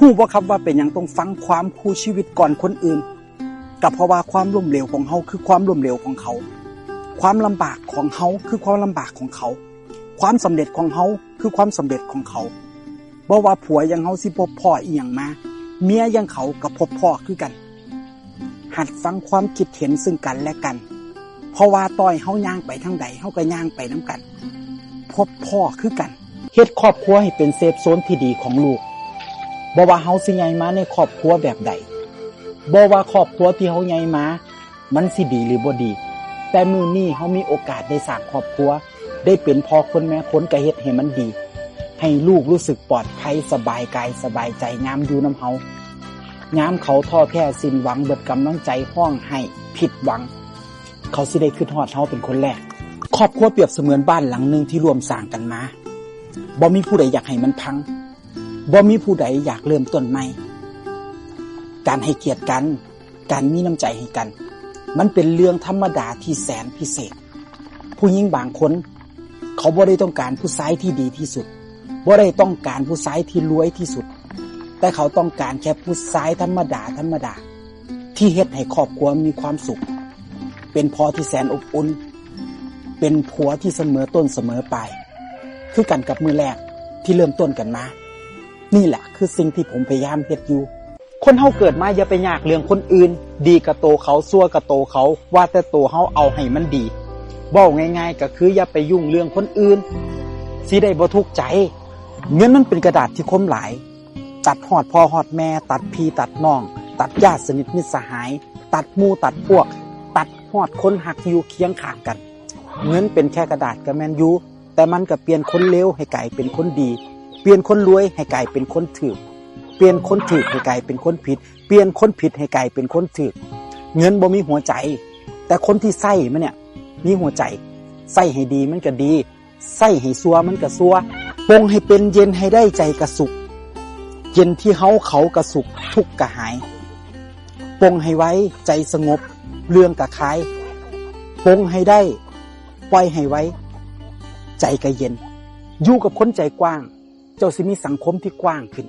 ฮู้บ่ครับว่าเป็นหยังต้องฟังความคู่ชีวิตก่อนคนอื่นก็เพราะว่าความล้มเหลวของเฮาคือความล้มเหลวของเขาความลำบากของเฮาคือความลำบากของเขาความสำเร็จของเฮาคือความสำเร็จของเขาบ่ว่าผัวยังเฮาสิพบพ่ออีหยังมาเมียยังเขาก็พบพ่อคือกันหัดฟังความคิดเห็นซึ่งกันและกันเพราะว่าต่อยเฮาย่างไปทางใดเฮาก็ย่างไปนํกันพบพ่อคือกันเฮ็ดครอบครัวให้เป็นเซฟโซนที่ดีของลูกบ่ว่าเฮาสิใหญ่มาในครอบครัวแบบใดบ่ว่าครอบครัวที่เฮาใหญ่มามันสิดีหรือบ่ดีแต่มื้อนี้เฮามีโอกาสได้สร้างครอบครัวได้เป็นพ่อคนแม่คนก็เฮ็ดให้มันดีให้ลูกรู้สึกปลอดภัยสบายกายสบายใจยามอยู่นำเฮายามเขาท้อแท้สิ้นหวังเบิดกำลังใจห้องให้ผิดหวังเขาสิได้คิดฮอดเฮาเป็นคนแรกครอบครัวเปรียบเสมือนบ้านหลังนึงที่ร่วมสร้างกันมาบ่มีผู้ใดอยากให้มันพังบ่มีผู้ใดอยากเริ่มต้นใหม่การให้เกียรติกันการมีน้ำใจให้กันมันเป็นเรื่องธรรมดาที่แสนพิเศษผู้หญิงบางคนเขาบ่ได้ต้องการผู้ชายที่ดีที่สุดบ่ได้ต้องการผู้ชายที่รวยที่สุดแต่เขาต้องการแค่ผู้ชายธรรมดาที่เฮ็ดให้ครอบครัวมีความสุขเป็นพ่อที่แสนอบอุ่นเป็นผัวที่เสมอต้นเสมอปลายคือกันกับมือแรกที่เริ่มต้นกันมานี่แหละคือสิ่งที่ผมพยายามเฮ็ดอยู่คนเฮาเกิดมาอย่าไปยากเรื่องคนอื่นดีกับโตเขาซั่วกับโตเขาว่าแต่โตเฮาเอาให้มันดีเว้าง่ายๆก็คืออย่าไปยุ่งเรื่องคนอื่นสิได้บ่ทุกข์ใจเงินมันเป็นกระดาษที่คมหลายตัดฮอดพ่อฮอดแม่ตัดพี่ตัดน้องตัดญาติสนิทมิตรสหายตัดหมู่ตัดพวกตัดฮอดคนหักที่อยู่เคียงข้างกันเงินเป็นแค่กระดาษก็แม่นอยู่แต่มันก็เปลี่ยนคนเลวให้กลายเป็นคนดีเปลี่ยนคนรวยให้กลายเป็นคนถูกเปลี่ยนคนถูกให้กลายเป็นคนผิดเปลี่ยนคนผิดให้กลายเป็นคนถูกเงินบ่มีหัวใจแต่คนที่ใส่มันเนี่ยมีหัวใจใส่ให้ดีมันก็ดีใส่ให้ซัวมันก็ซัวปงให้เป็นเย็นให้ได้ใจกระสุขเย็นที่เขากระสุขทุกข์กระหายปงให้ไว้ใจสงบเรื่องกระคายปงให้ได้ปล่อยให้ไว้ใจกระเย็นอยู่กับคนใจกว้างเจ้าสิมีสังคมที่กว้างขึ้น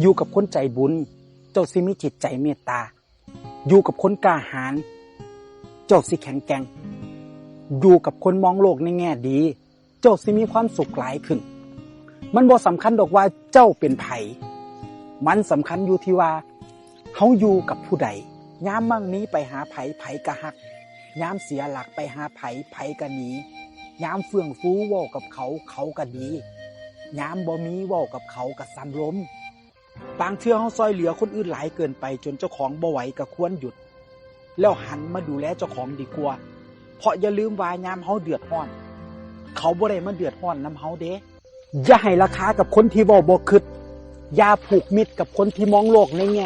อยู่กับคนใจบุญเจ้าสิมีจิตใจเมตตาอยู่กับคนกล้าหาญเจ้าสิแข็งแกร่งอยู่กับคนมองโลกในแง่ดีเจ้าสิมีความสุขหลายขึ้นมันบ่สำคัญดอกว่าเจ้าเป็นไผมันสำคัญอยู่ที่ว่าเฮาอยู่กับผู้ใดยามมั่งนี้ไปหาไผไผก็ฮักยามเสียหลักไปหาไผไผก็หนียามเฟื่องฟูเว้ากับเขาเขาก็ดียามบ่มีเว้ากับเขาก็ซ้ำล้มบางเทื่อเฮาซอยเหลือคนอื่นหลายเกินไปจนเจ้าของบ่ไหวก็ควรหยุดแล้วหันมาดูแลเจ้าของดีกว่าเพราะอย่าลืมว่ายามเฮาเดือดร้อนเขาบ่ได้มาเดือดร้อนนำเฮาเด้อย่าให้ราคากับคนที่เว้าบ่คิดอย่าผูกมิตรกับคนที่มองโลกในแง่